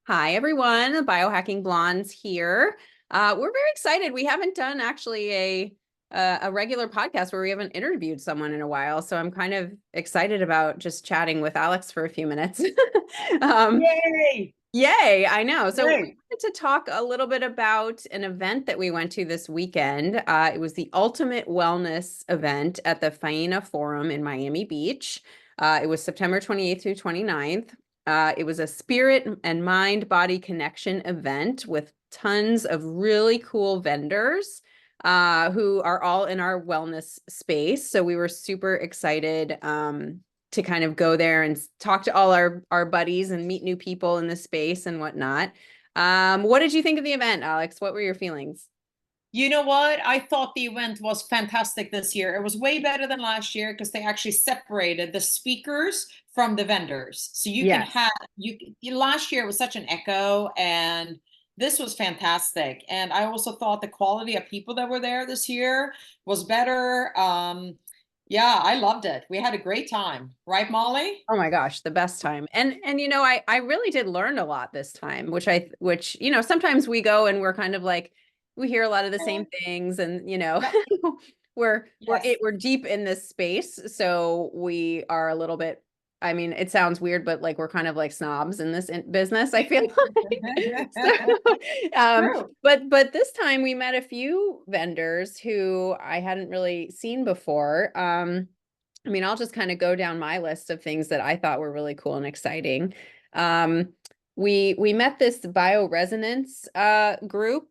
Hi, everyone. Biohacking Blondes here. We're very excited. We haven't done actually a regular podcast where we haven't interviewed someone in a while, so I'm kind of excited about just chatting with Alex for a few minutes. Um, Yay! Yay, I know. So we Great. wanted to talk a little bit about an event that we went to this weekend. It was the Ultimate Wellness event at the Faena Forum in Miami Beach. It was September 28th through 29th. It was a spirit and mind body connection event with tons of really cool vendors who are all in our wellness space. So we were super excited to kind of go there and talk to all our buddies and meet new people in the space and whatnot. What did you think of the event, Alex? What were your feelings? You know what? I thought the event was fantastic this year. It was way better than last year because they actually separated the speakers from the vendors. So you can Yes. have last year was such an echo, and this was fantastic. And I also thought the quality of people that were there this year was better. Yeah, I loved it. We had a great time. Right, Molly? Oh my gosh, the best time. And I really did learn a lot this time, which sometimes we go and we're kind of like we hear a lot of the same things and Yep. Yes. we're deep in this space, so we are a little bit, I mean, it sounds weird, but like we're kind of like snobs in this business, I feel like. So, True. but this time we met a few vendors who I hadn't really seen before. I mean, I'll just kind of go down my list of things that I thought were really cool and exciting. Um, we met this bioresonance group,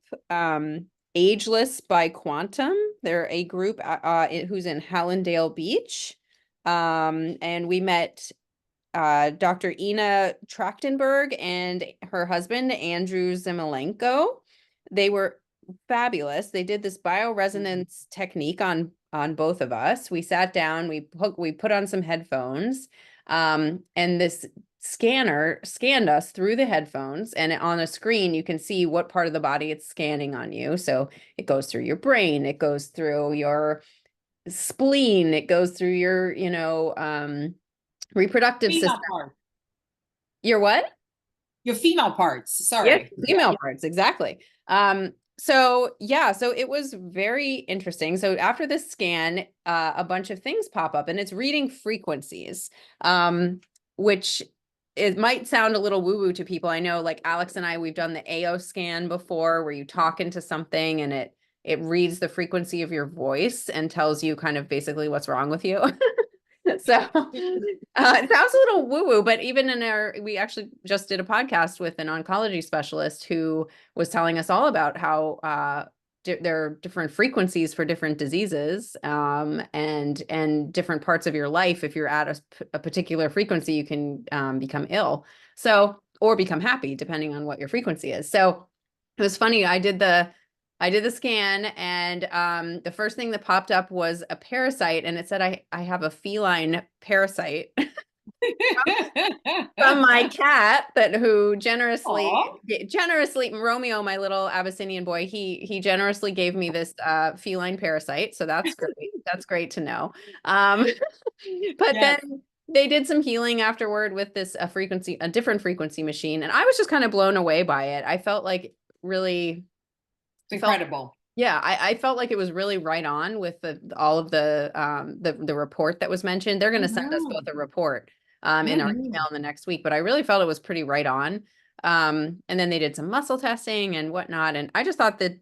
Ageless by Quantum. They're a group who's in Hallandale Beach. And we met Dr. Ina Trachtenberg and her husband, Andrew Zimilenko. They were fabulous. They did this bioresonance technique on both of us. We sat down, we put on some headphones, and this scanner scanned us through the headphones, and on a screen you can see what part of the body it's scanning on you. So it goes through your brain, it goes through your spleen, it goes through your, reproductive system. Female part. Your what? Your female parts. Yes, Sorry. female parts, exactly. So yeah, so it was very interesting. So after this scan, a bunch of things pop up and it's reading frequencies, which it might sound a little woo-woo to people. I know like Alex and I, we've done the AO scan before where you talk into something and it reads the frequency of your voice and tells you kind of basically what's wrong with you. So it sounds a little woo-woo, but even we actually just did a podcast with an oncology specialist who was telling us all about how there are different frequencies for different diseases, and different parts of your life. If you're at a particular frequency, you can become ill, or become happy, depending on what your frequency is. So it was funny. I did the scan, and the first thing that popped up was a parasite, and it said I have a feline parasite from my cat that who Aw. generously Romeo, my little Abyssinian boy, he generously gave me this feline parasite. So that's great. That's great to know. Um, but Yes. then they did some healing afterward with this a different frequency machine, and I was just kind of blown away by it. I felt like really It's felt incredible. Yeah, I felt like it was really right on with all of the report that was mentioned. They're going to send us both Mhm. a report in our email Mhm. in the next week, but I really felt it was pretty right on. And then they did some muscle testing and whatnot, and I just thought that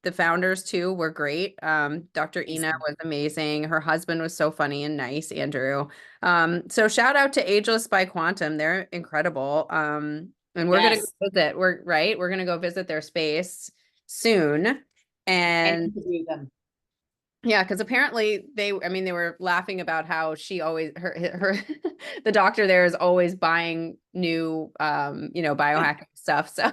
the founders too were great. Dr. Ina was amazing. Her husband was so funny and nice, Andrew. So shout out to Ageless by Quantum. They're incredible. And we're gonna go Yes. visit. We're gonna go visit their space soon. And And interview them. yeah, because apparently I mean, they were laughing about how she always, her, the doctor there is always buying new, biohacking stuff. So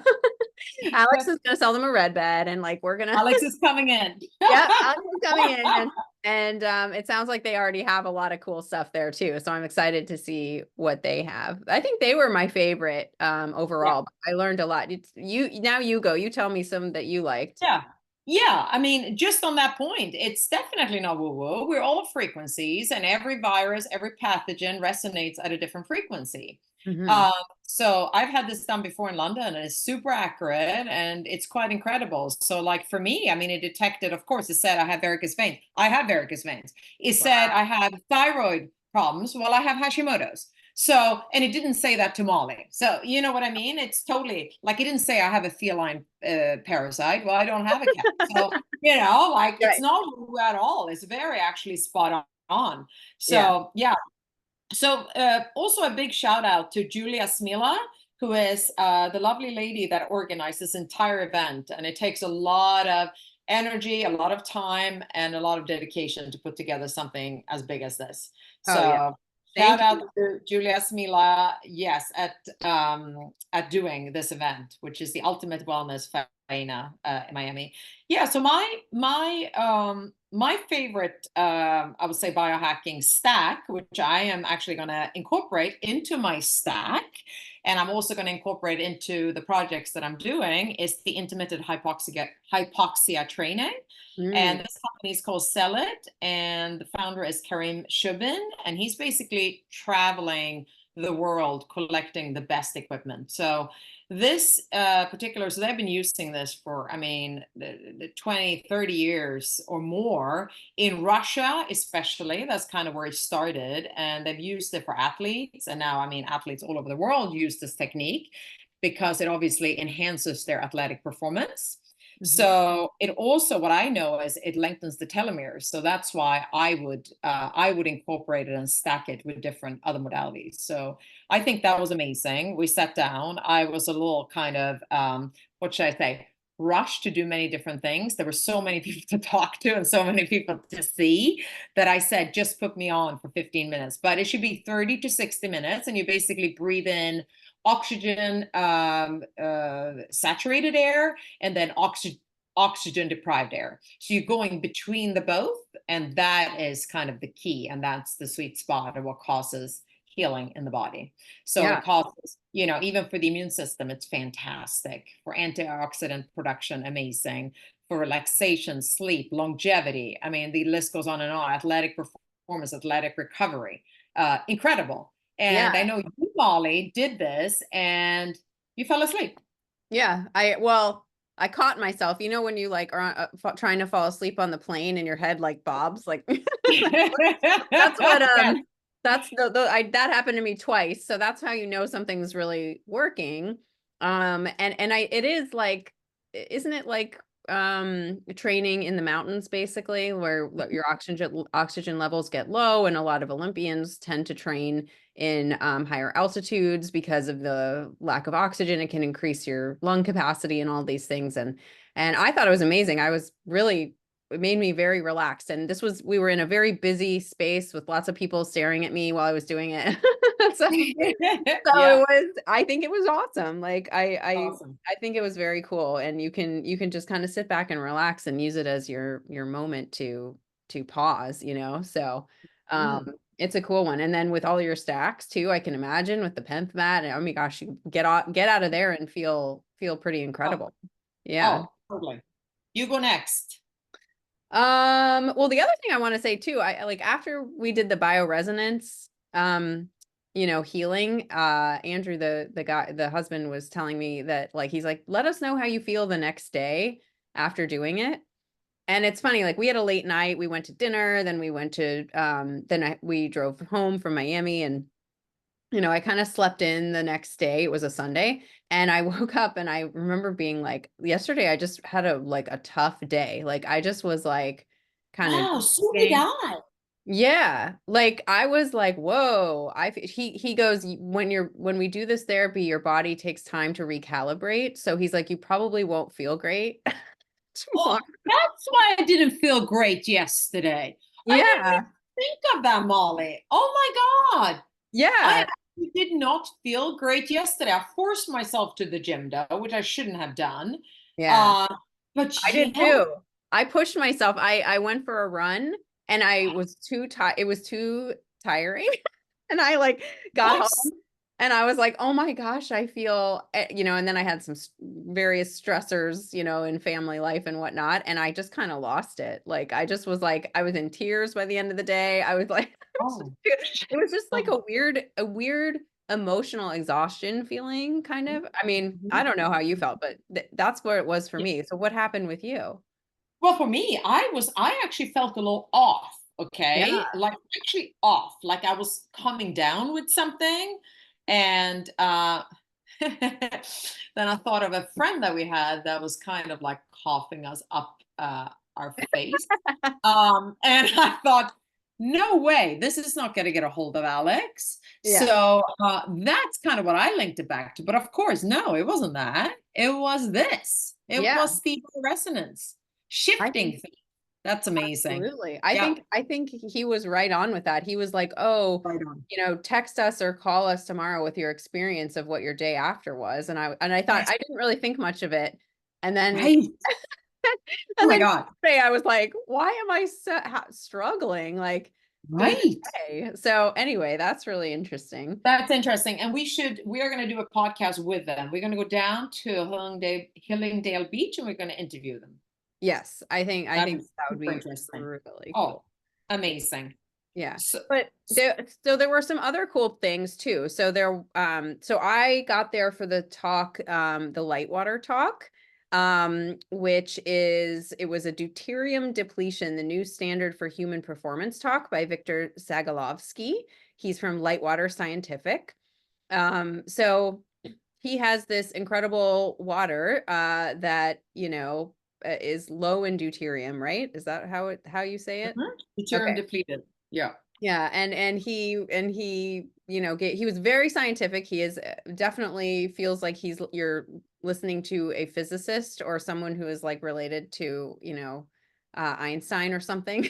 Alex is going to sell them a red bed and like, we're going to, Alex is coming in. yeah, Alex is coming in and it sounds like they already have a lot of cool stuff there too. So I'm excited to see what they have. I think they were my favorite, Yeah. overall. I learned a lot. Now you go, you tell me some that you liked. Yeah. Yeah, I mean, just on that point, it's definitely not woo-woo. We're all frequencies, and every virus, every pathogen resonates at a different frequency. Hmm. Um, so I've had this done before in London, and it's super accurate, and it's quite incredible. So, like for me, I mean, it detected, of course, it said I have varicose veins. I have varicose veins. It said I have thyroid problems. Well, I have Hashimoto's. So, and it didn't say that to Molly. So, you know what I mean? It's totally like it didn't say I have a feline parasite. Well, I don't have a cat. So, you know, like it's Right. not woo at all. It's very actually spot on. Yeah. So, yeah. So, also a big shout out to Julia Smila, who is the lovely lady that organized this entire event. And it takes a lot of energy, a lot of time, and a lot of dedication to put together something as big as this. Oh yeah. So, shout Thank out you. to Julia Smila, yes, at doing this event, which is the ultimate wellness Faena in Miami. Yeah, so my favorite I would say biohacking stack, which I am actually going to incorporate into my stack, and I'm also going to incorporate into the projects that I'm doing, is the intermittent hypoxia training. And Mm. this company is called Sell It, and the founder is Karim Shubin, and he's basically traveling the world collecting the best equipment. So this particular, so they've been using this for, I mean, the 20, 30 years or more in Russia, especially. That's kind of where it started. And they've used it for athletes. And now, I mean, athletes all over the world use this technique because it obviously enhances their athletic performance. Hmm. So it also, what I know is it lengthens the telomeres. So that's why I would incorporate it and stack it with different other modalities. So I think that was amazing. We sat down. I was a little kind of what should I say? Rushed to do many different things. There were so many people to talk to and so many people to see that I said, just put me on for 15 minutes. But it should be 30 to 60 minutes, and you basically breathe in oxygen saturated air and then oxygen deprived air. So you're going between the both, and that is kind of the key, and that's the sweet spot of what causes healing in the body. So Yeah. it causes, you know, even for the immune system, it's fantastic. For antioxidant production, amazing. For relaxation, sleep, longevity. I mean, the list goes on and on. Athletic performance, athletic recovery, incredible. And I Yeah. know you, Molly, did this and you fell asleep. Yeah. I caught myself, you know, when you like are trying to fall asleep on the plane and your head like bobs, like that's what Yes. that's that happened to me twice. So that's how you know something's really working. And it is like, isn't it like training in the mountains basically, where your oxygen levels get low, and a lot of Olympians tend to train in higher altitudes because of the lack of oxygen. It can increase your lung capacity and all these things. And I thought it was amazing. I was really, it made me very relaxed. And we were in a very busy space with lots of people staring at me while I was doing it. so, so it Yeah. was, I think it was awesome. Like Awesome. I think it was very cool. And you can just kind of sit back and relax and use it as your moment to pause, you know? So, Mm. it's a cool one. And then with all your stacks too, I can imagine with the penth mat, and oh my gosh, you get out of there and feel pretty Oh, incredible. Yeah. oh, totally. You go next. Well, the other thing I want to say too, I like after we did the bioresonance, you know, healing, Andrew, the guy, the husband was telling me that like he's like, let us know how you feel the next day after doing it. And it's funny, like we had a late night, we went to dinner, then we went to we drove home from Miami, and you know, I kind of slept in the next day. It was a Sunday, and I woke up and I remember being like, yesterday I just had a tough day. Like I just was like kind of Wow, so did I. yeah, like I was like, whoa. He goes, when we do this therapy, your body takes time to recalibrate. So he's like, you probably won't feel great Oh, tomorrow. that's why I didn't feel great yesterday. I didn't Yeah. even think of that, Molly. Oh my God. I Yeah. actually did not feel great yesterday. I forced myself to the gym though, which I shouldn't have done. Yeah. Uh, but I did yeah. too. I pushed myself. I went for a run and I was too tired. It was too tiring. And I like got Yes. home And I was like, oh my gosh, I feel, and then I had some various stressors, in family life and whatnot. And I just kind of lost it. Like, I just was like, I was in tears by the end of the day. I was like, Oh, it was just like oh, a weird emotional exhaustion feeling, kind of. I mean, I mhm. don't know how you felt, but that's what it was for Yeah. me. So what happened with you? Well, for me, I actually felt a little off. Yeah. Okay, like actually off, like I was coming down with something, and then I thought of a friend that we had that was kind of like coughing us up our face. And I thought, no way, this is not going to get a hold of Alex. Yeah. So that's kind of what I linked it back to. But of course, no, it wasn't that. It was this. It Yeah. was the resonance I shifting think thing. That's amazing. absolutely. Yeah, I think he was right on with that. He was like, "Oh, right on. text us or call us tomorrow with your experience of what your day after was." And I thought Yes, I didn't really think much of it. And then right. Oh and my then God. yesterday I was like, "Why am I so struggling like through the Right. day?" So anyway, that's really interesting. That's interesting. And we are going to do a podcast with them. We're going to go down to Hillingdale Beach and we're going to interview them. Yes, I That'd think be that would super be interesting. really Oh, cool. amazing. Yeah. So, But there were some other cool things too. So I got there for the talk, the Lightwater talk, which it was a deuterium depletion, the new standard for human performance talk by Victor Zagalovsky. He's from Lightwater Scientific. So he has this incredible water that, is low in deuterium, right? Is that how you say it? Deuterium Okay. depleted. Yeah. Yeah, and he, he was very scientific. He is definitely feels like you're listening to a physicist or someone who is like related to, Einstein or something.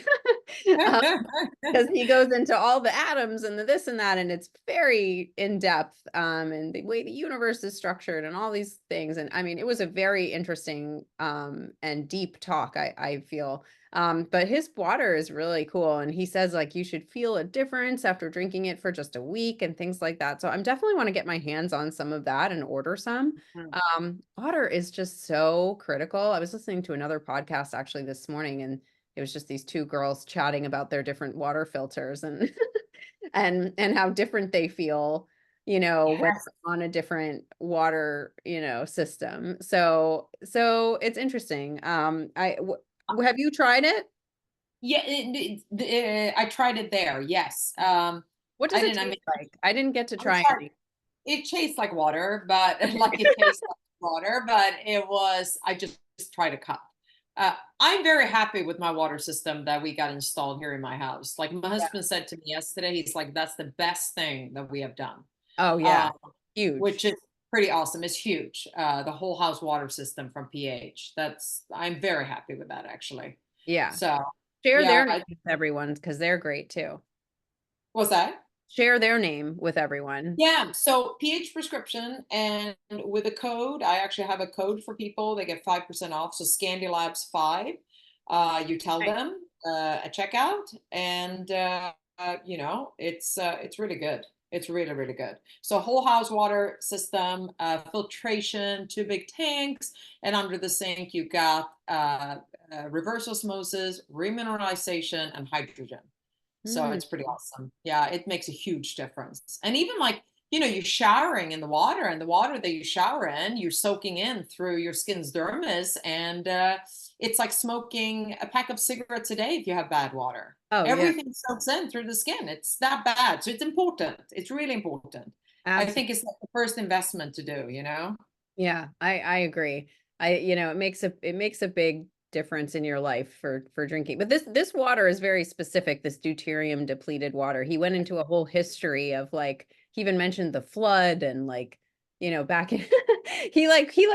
Because he goes into all the atoms and the this and that, and it's very in depth, and the way the universe is structured and all these things. And I mean, it was a very interesting and deep talk, I feel. But his water is really cool, and he says like you should feel a difference after drinking it for just a week and things like that. So I'm definitely want to get my hands on some of that and order some. Mhm. Water is just so critical. I was listening to another podcast actually this morning, and it was just these two girls chatting about their different water filters and and how different they feel, when Yes. on a different water, system. So it's interesting. Have you tried it? Yeah, I tried it there. Yes. What does I it didn't. I taste mean, like? I didn't get to I'm try sorry. any. It tastes like water, but like it tastes like water, but it was. I just tried a cup. I'm very happy with my water system that we got installed here in my house. Like my Yeah. husband said to me yesterday, he's like, "That's the best thing that we have done." Oh Um, yeah. Huge. which is pretty awesome. It's huge. The whole house water system from pH. I'm very happy with that actually. Yeah. So Share yeah, their name with everyone because they're great too. what's that? Share their name with everyone. Yeah, so pH prescription, and with a code, I actually have a code for people. They get 5% off. So Scandilabs 5. You tell Nice. them at checkout, and it's really good. It's really, really good. So whole house water system, filtration, two big tanks, and under the sink you got reverse osmosis, remineralization, and hydrogen. So Hmm. it's pretty awesome. Yeah, it makes a huge difference. And even like, you're showering in the water, and the water that you shower in, you're soaking in through your skin's dermis. And it's like smoking a pack of cigarettes a day if you have bad water. Oh yeah. Everything soaks in through the skin. It's that bad. So it's important. It's really important. I think Absolutely. it's like the first investment to do. Yeah, I agree. It makes a big difference in your life for drinking. But this water is very specific, this deuterium depleted water. He went into a whole history of like he even mentioned the flood and like, back in he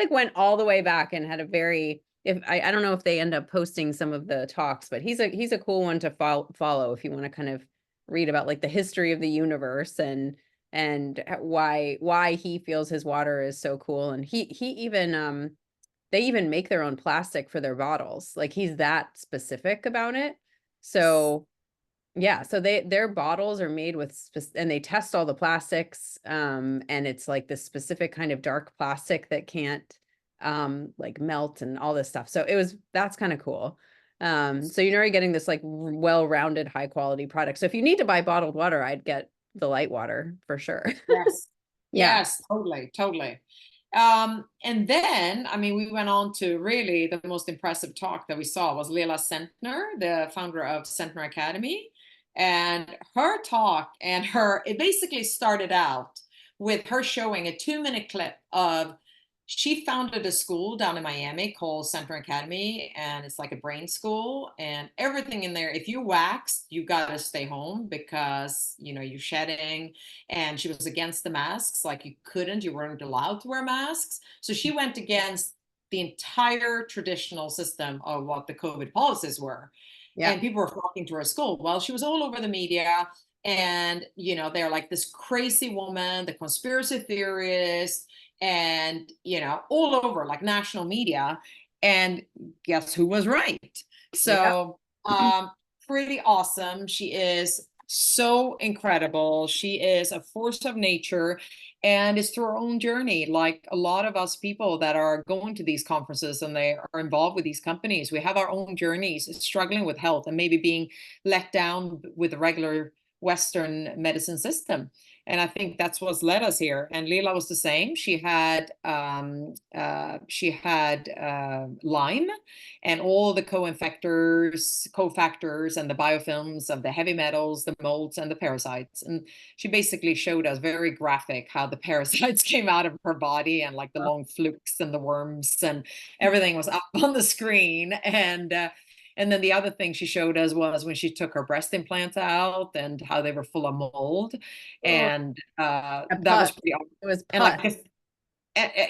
went all the way back and had a very if I don't know if they end up posting some of the talks, but he's a cool one to follow if you want to kind of read about like the history of the universe and why he feels his water is so cool. And he even they even make their own plastic for their bottles. Like he's that specific about it. So Yeah, so their bottles are made with and they test all the plastics, and it's like this specific kind of dark plastic that can't like melt and all this stuff. So that's kind of cool. So you're already getting this like well-rounded, high quality product. So if you need to buy bottled water, I'd get the light water for sure. Yes. Yeah. Yes, totally, totally. And then, I mean, we went on to really the most impressive talk that we saw was Leila Sentner, the founder of Sentner Academy. And her talk and it basically started out with her showing a 2-minute clip of she founded a school down in Miami called Center Academy, and it's like a brain school and everything in there. If you waxed, you got to stay home because, you know, you're shedding. And she was against the masks, like you weren't allowed to wear masks. So she went against the entire traditional system of what the COVID policies were. Yeah. And people were flocking to her school. Well, she was all over the media. And, you know, they're like this crazy woman, the conspiracy theorist, and, you know, all over like national media. And guess who was right? Yeah. So, pretty awesome. She is so incredible. She is a force of nature, and it's through her own journey. Like a lot of us people that are going to these conferences and they are involved with these companies, we have our own journeys struggling with health and maybe being let down with the regular Western medicine system. And I think that's what's led us here. And Lila was the same. She had Lyme and all the cofactors and the biofilms of the heavy metals, the molds and the parasites. And she basically showed us very graphic how the parasites came out of her body and like the long flukes and the worms and everything was up on the screen. And then the other thing she showed us was when she took her breast implants out and how they were full of mold. Oh, And a that was pus. pretty awesome. It was And pus.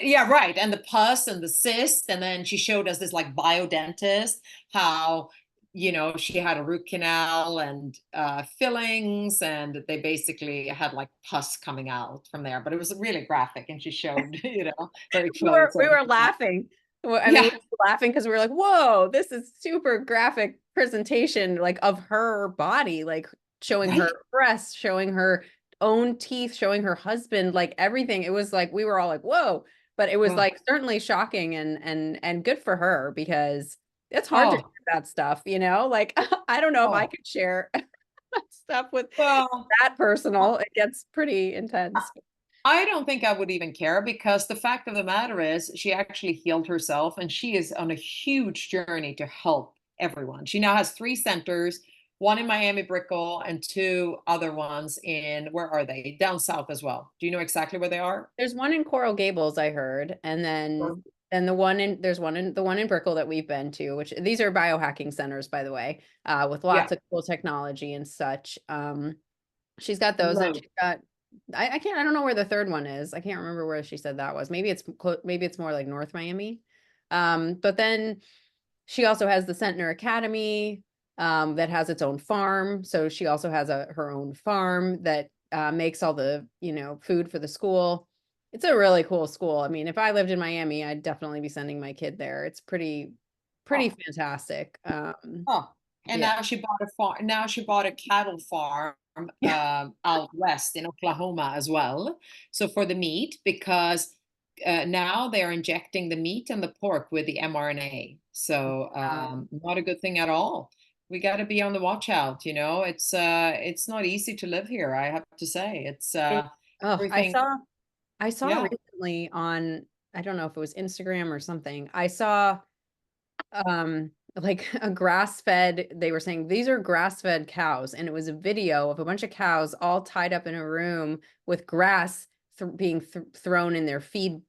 yeah, right. And the pus and the cyst. And then she showed us this like biodentist, how, you know, she had a root canal and fillings, and they basically had like pus coming out from there. But it was really graphic. And she showed, you know, very we were close. we were And laughing. I mean, we yeah, were laughing because we were like, "Whoa, this is super graphic presentation like of her body, like showing her right. breasts, showing her own teeth, showing her husband, like everything." It was like we were all like, "Whoa." But it was Oh, like certainly shocking and good for her because it's hard to oh, share that stuff, you know? Like I don't know if I oh. could share stuff with Well, that personal. It gets pretty intense. I don't think I would even care because the fact of the matter is she actually healed herself and she is on a huge journey to help everyone. She now has 3 centers, one in Miami Brickell and 2 other ones in, where are they? Down south as well. Do you know exactly where they are? There's one in Coral Gables, I heard, and Or- then there's one in the one in Brickell that we've been to, which these are biohacking centers, by the way, with Yeah, lots of cool technology and such. She's got those, and loads. she's got I don't know where the third one is. I can't remember where she said that was. Maybe it's more like North Miami. But then she also has the Centner Academy, that has its own farm. So she also has her own farm that makes all the, you know, food for the school. It's a really cool school. I mean, if I lived in Miami, I'd definitely be sending my kid there. It's pretty Oh, fantastic. oh. And Yeah. now she bought a farm. Now she bought a cattle farm Yeah. out west in Oklahoma as well. So for the meat, because now they're injecting the meat and the pork with the mRNA. So not a good thing at all. We got to be on the watch out. You know, it's not easy to live here. I have to say, it's Oh, everything. I saw Yeah. recently on, I don't know if it was Instagram or something. I saw like a grass-fed, they were saying these are grass-fed cows, and it was a video of a bunch of cows all tied up in a room with grass being thrown in their feed Oh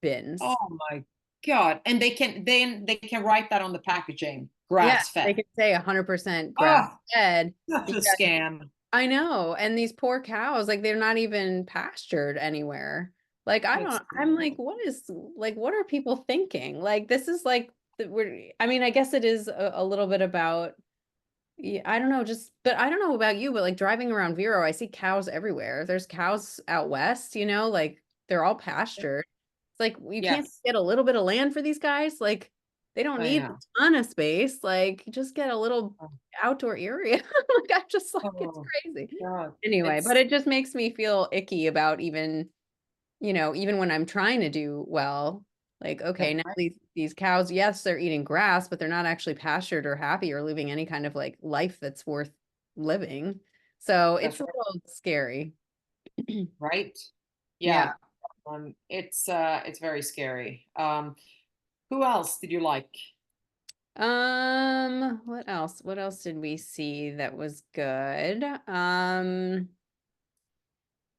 bins. my God! And they can write that on the packaging, Yeah, grass they fed. could say 100% Oh, grass-fed such a because scam. I know, and these poor cows, like they're not even pastured anywhere. Like It's I'm like, what are people thinking? Like this is like I mean, I guess it is a little bit about, yeah, I don't know, but I don't know about you, but like driving around Vero, I see cows everywhere. There's cows out west, you know, like they're all pastured. It's like you can't yes. get a little bit of land for these guys. Like, They don't I need know. a ton of space. Like, just get a little Oh, outdoor area. Like, I just like it's oh, crazy. God. Anyway, but It's it just makes me feel icky about even, even when I'm trying to do well, like, okay, that's now right. these cows, yes, they're eating grass, but they're not actually pastured or happy or living any kind of like life that's worth living. So it's That's a right. little scary. Right. Yeah. Yeah. It's very scary. Who else did you like? What else? What else did we see that was good?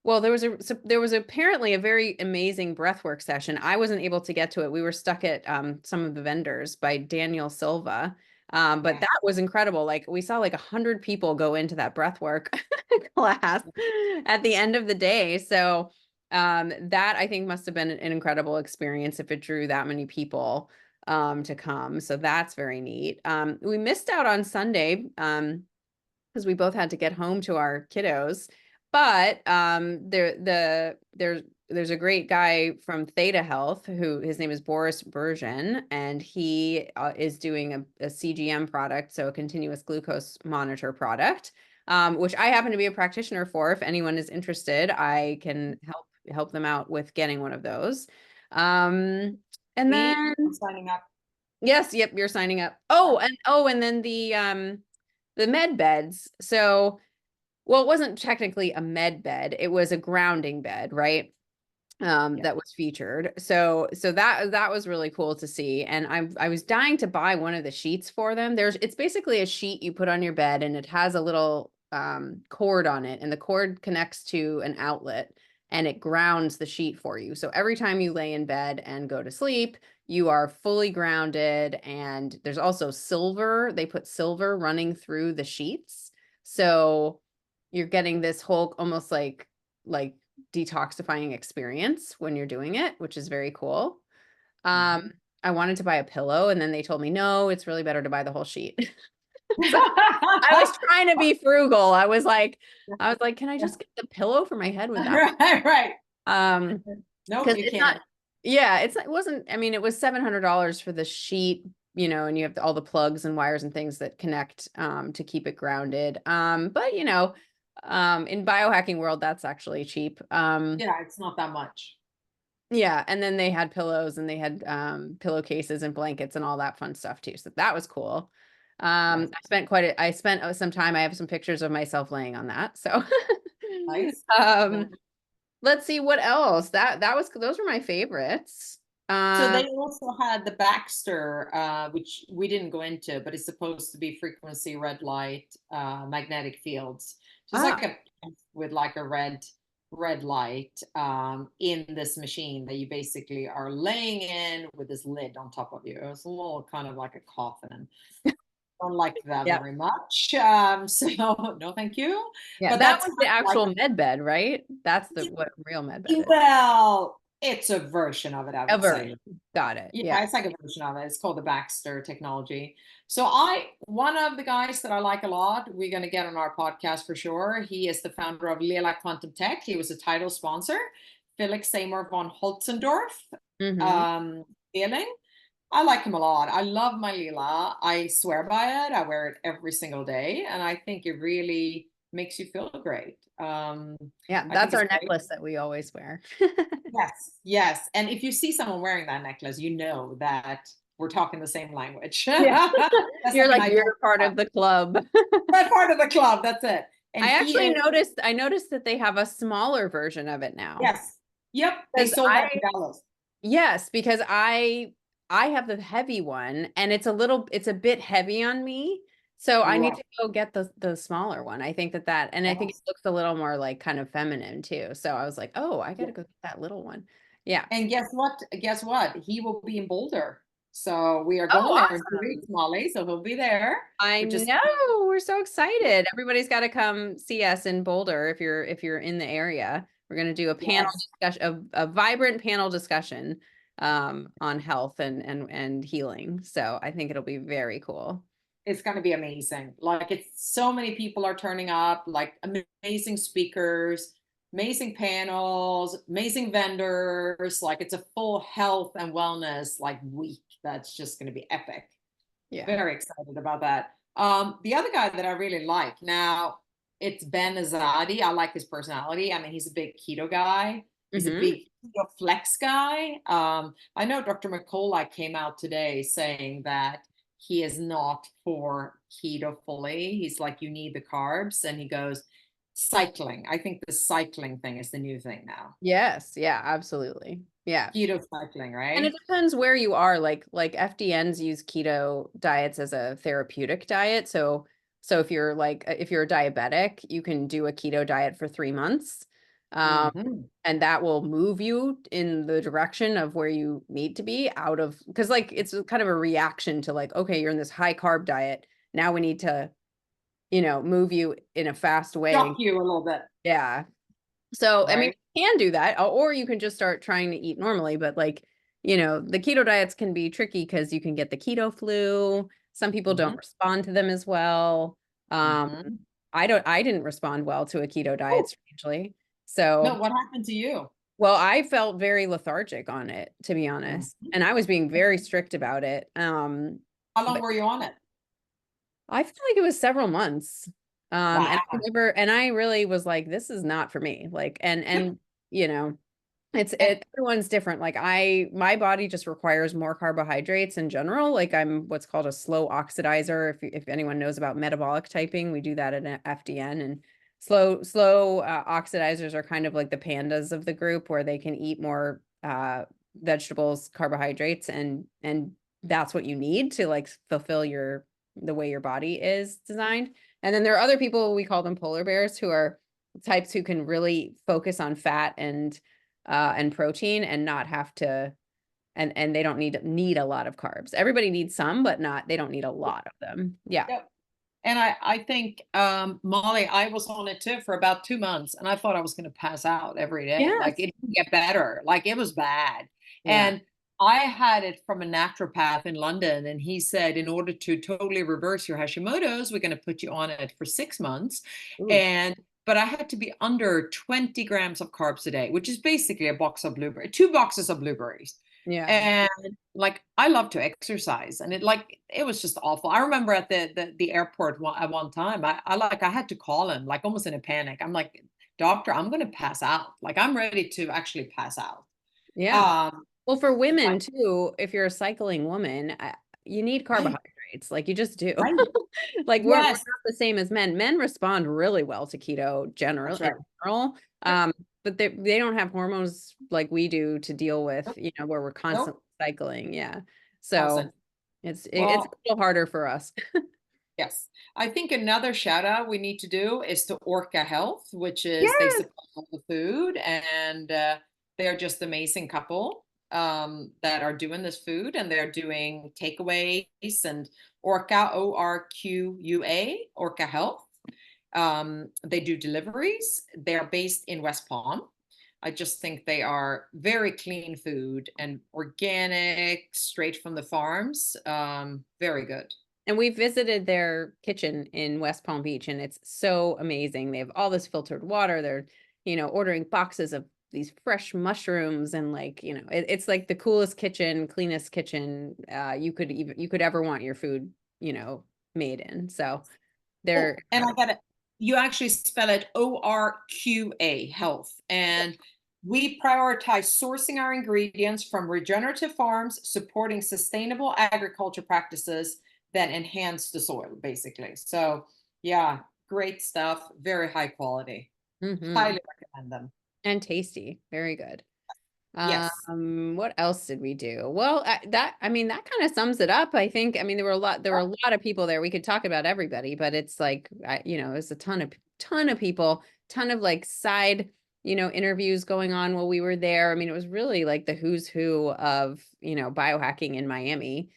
Well, there was apparently a very amazing breathwork session. I wasn't able to get to it. We were stuck at some of the vendors by Daniel Silva. But Yeah. that was incredible. Like, we saw like 100 people go into that breathwork class at the end of the day. So that I think must have been an incredible experience if it drew that many people to come. So that's very neat. We missed out on Sunday because we both had to get home to our kiddos. But there's a great guy from Theta Health who his name is Boris Bergen, and he is doing a CGM product, so a continuous glucose monitor product, which I happen to be a practitioner for. If anyone is interested, I can help them out with getting one of those. And Me, then I'm signing up. yes, yep, you're signing up. And then the med beds. So, well, it wasn't technically a med bed. It was a grounding bed, right? Yeah. That was featured. So that was really cool to see. And I was dying to buy one of the sheets for them. It's basically a sheet you put on your bed, and it has a little cord on it, and the cord connects to an outlet, and it grounds the sheet for you. So every time you lay in bed and go to sleep, you are fully grounded. And there's also silver. They put silver running through the sheets. So you're getting this whole almost like detoxifying experience when you're doing it, which is very cool. Mhm. I wanted to buy a pillow, and then they told me, no, it's really better to buy the whole sheet. So I was trying to be frugal. I was like, can I just get the pillow for my head without? Right, right. Um, Nope, because you it's not, can't. yeah, it wasn't, I mean, it was $700 for the sheet, and you have all the plugs and wires and things that connect to keep it grounded. But in biohacking world, that's actually cheap. Yeah, it's not that much. Yeah, and then they had pillows, and they had pillowcases and blankets and all that fun stuff too. So that was cool. Yes. I spent some time. I have some pictures of myself laying on that. So Nice. um let's see what else. Those were my favorites. So Um they also had the Baxter, which we didn't go into, but it's supposed to be frequency red light, magnetic fields. Just ah like a with like a red light in this machine that you basically are laying in with this lid on top of you. It was a little kind of like a coffin. Don't like that yeah. very much. So no, thank you. Yeah, But that that's was kind the of like actual med bed, right? That's the what real med bed is. well, it's a version of it, I A would say. version. Got it. Yeah, Yeah. it's like a version of it. It's called the Baxter technology. So one of the guys that I like a lot, we're going to get on our podcast for sure. He is the founder of Lila Quantum Tech. He was a title sponsor, Felix Seymour von Holzendorf, Mm-hmm. um, feeling. I like him a lot. I love my Lila. I swear by it. I wear it every single day, and I think it really makes you feel great. Yeah, I think that's it's our great. necklace that we always wear. Yes, yes. And if you see someone wearing that necklace, you know that we're talking the same language. Yeah. That's You're like an like, you're identity part card. of the club. That part of the club, that's it. And I he actually is, noticed that they have a smaller version of it now. yes. Yep, they Because sold that to Dallas. yes, because I have the heavy one, and it's a bit heavy on me. So I need Right. to go get the smaller one. I think and I think it Yes. looks a little more like kind of feminine too. So I was like, oh, I Yeah. gotta go get that little one. Yeah. And guess what? Guess what? He will be in Boulder. So we are going Oh, there in 2 weeks, awesome. Molly. So he'll be there, I which is know. We're so excited. Everybody's got to come see us in Boulder if you're in the area. We're going to do a panel yes, discussion, a vibrant panel discussion on health and healing. So I think it'll be very cool. it's going to be amazing. Like it's so many people are turning up, like amazing speakers, amazing panels, amazing vendors. Like it's a full health and wellness like week. That's just going to be epic. Yeah. Very excited about that. The other guy that I really like now, it's Ben Azadi. I like his personality. I mean, he's a big keto guy. He's a Mm-hmm. big keto flex guy. I know Dr. McCullough came out today saying that he is not for keto fully. He's like, you need the carbs. And he goes, cycling. I think the cycling thing is the new thing now. Yes. Yeah, absolutely. Yeah. Keto cycling, And it right? depends where you are. Like FDNs use keto diets as a therapeutic diet. So if you're a diabetic, you can do a keto diet for 3 months. Um, Hmm. and that will move you in the direction of where you need to be out of, because like it's kind of a reaction to like, okay, you're in this high carb diet. Now we need to, move you in a fast way. Shock you a little bit, Yeah. So, I mean, right? you can do that, or you can just start trying to eat normally. But like, the keto diets can be tricky because you can get the keto flu. Some people don't Hmm. respond to them as well. Um, Hmm. I didn't respond well to a keto diet, Oh, strangely. no, So, what happened to you? well, I felt very lethargic on it, to be honest. Mhm. And I was being very strict about it. How long But were you on it? I feel like it was several months. And Wow. I really was like, this is not for me. Like, you know, And everyone's different. Like my body just requires more carbohydrates in general. Like I'm what's called a slow oxidizer. If anyone knows about metabolic typing, we do that at FDN, and slow oxidizers are kind of like the pandas of the group where they can eat more vegetables, carbohydrates, and that's what you need to like fulfill the way your body is designed. And then there are other people, we call them polar bears, who are types who can really focus on fat and protein and not have to, and they don't need a lot of carbs. Everybody needs some, but not they don't need a lot of them. Yeah. yep. And I think, Molly, I was on it too for about 2 months, and I thought I was going to pass out every day. Like Yes. it didn't get better. Like it was bad. Yeah. And I had it from a naturopath in London, and he said, in order to totally reverse your Hashimoto's, we're going to put you on it for 6 months. Ooh. And but I had to be under 20 grams of carbs a day, which is basically a box of blueberries, 2 boxes of blueberries. Yeah. And like I love to exercise, and it was just awful. I remember at the airport at one time, I had to call him like almost in a panic. I'm like, doctor, I'm gonna pass out. Like I'm ready to actually pass out. Yeah. Um, Well, for I, women too, if you're a cycling woman, you need right, carbohydrates. Like you just do. right. Like we're Yes, not the same as men. Men respond really well to keto that's in right. general. Yep. But they don't have hormones like we do to deal with, Nope, where we're constantly nope, cycling. Yeah. So constant. it's a Well, little harder for us. yes. I think another shout out we need to do is to Orca Health, which is they Yes. supply all the food, and they're just amazing couple that are doing this food, and they're doing takeaways, and Orca, ORQUA, Orca Health. They do deliveries. They're based in West Palm. I just think they are very clean food and organic, straight from the farms. Very good. And we visited their kitchen in West Palm Beach, and it's so amazing. They have all this filtered water. They're, ordering boxes of these fresh mushrooms, and like, it's like the coolest kitchen, cleanest kitchen you could ever want your food, made in. So they're Oh, and I got it. You actually spell it ORQA, health. And we prioritize sourcing our ingredients from regenerative farms, supporting sustainable agriculture practices that enhance the soil, basically. So, yeah, great stuff. Very high quality. hmm Highly recommend them. and tasty, very good. Yes. What else did we do? Well, I mean, that kind of sums it up. I think, I mean, there were a lot of people there. We could talk about everybody, but it's like, it was a ton of people, ton of like side, interviews going on while we were there. I mean, it was really like the who's who of, biohacking in Miami.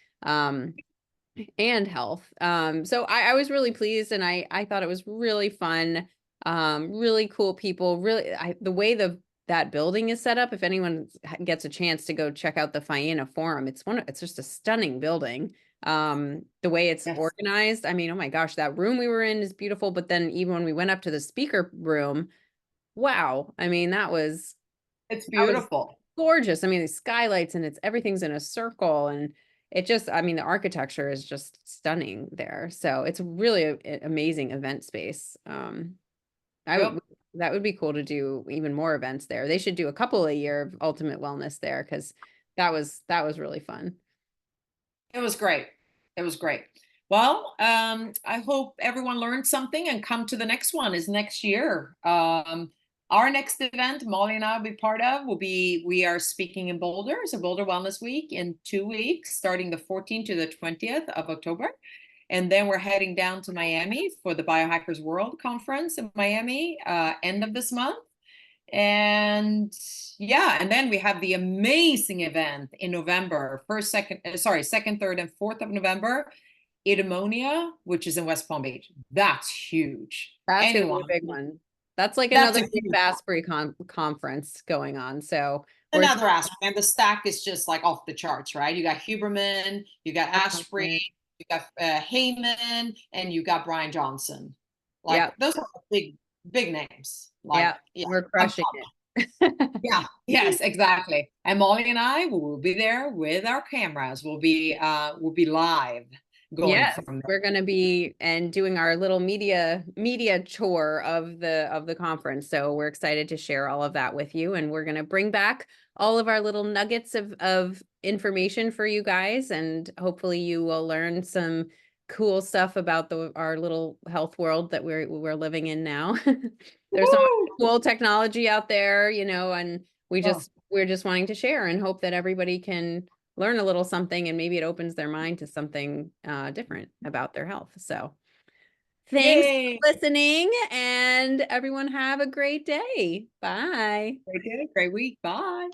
And health. So I was really pleased, and I thought it was really fun. Really cool people. Really, the way that building is set up. If anyone gets a chance to go check out the Faena Forum, it's just a stunning building. The way it's Yes. organized. I mean, oh my gosh, that room we were in is beautiful. But then even when we went up to the speaker room, wow. I mean, It's that was beautiful. gorgeous. I mean, the skylights and everything's in a circle, and it just, I mean, the architecture is just stunning there. So it's really a amazing event space. I would Yep. that would be cool to do even more events there. They should do a couple a year of Ultimate Wellness there because that was really fun. It was great. It was great. Well, I hope everyone learned something and come to the next one is next year. Our next event, Molly and I will be part of, we are speaking in Boulder. It's a Boulder Wellness Week in 2 weeks, starting the 14th to the 20th of October. And then we're heading down to Miami for the Biohackers World Conference in Miami, end of this month. And yeah, and then we have the amazing event in November, second, third, and fourth of November, Idamonia, which is in West Palm Beach. That's huge. That's going to be Anyone? a big one. That's like That's another a Dave huge Asprey conference going on. So we're another aspect. And the stack is just like off the charts, right? You got Huberman, you got Asprey, you got Heyman, and you got Brian Johnson. Like yeah, those are big, big names. Like, yeah, yeah, we're I'm crushing pumped. it. Yeah, yes, exactly. And Molly and I will be there with our cameras. We'll be live going Yes, from there. we're going to be and doing our little media tour of the conference. So we're excited to share all of that with you, and we're going to bring back all of our little nuggets of information for you guys, and hopefully you will learn some cool stuff about our little health world that we're living in now. There's so much Woo! cool technology out there, and Oh, we're just wanting to share and hope that everybody can learn a little something, and maybe it opens their mind to something different about their health. So thanks yay! for listening, and everyone have a great day. Bye. Great day, great week. Bye.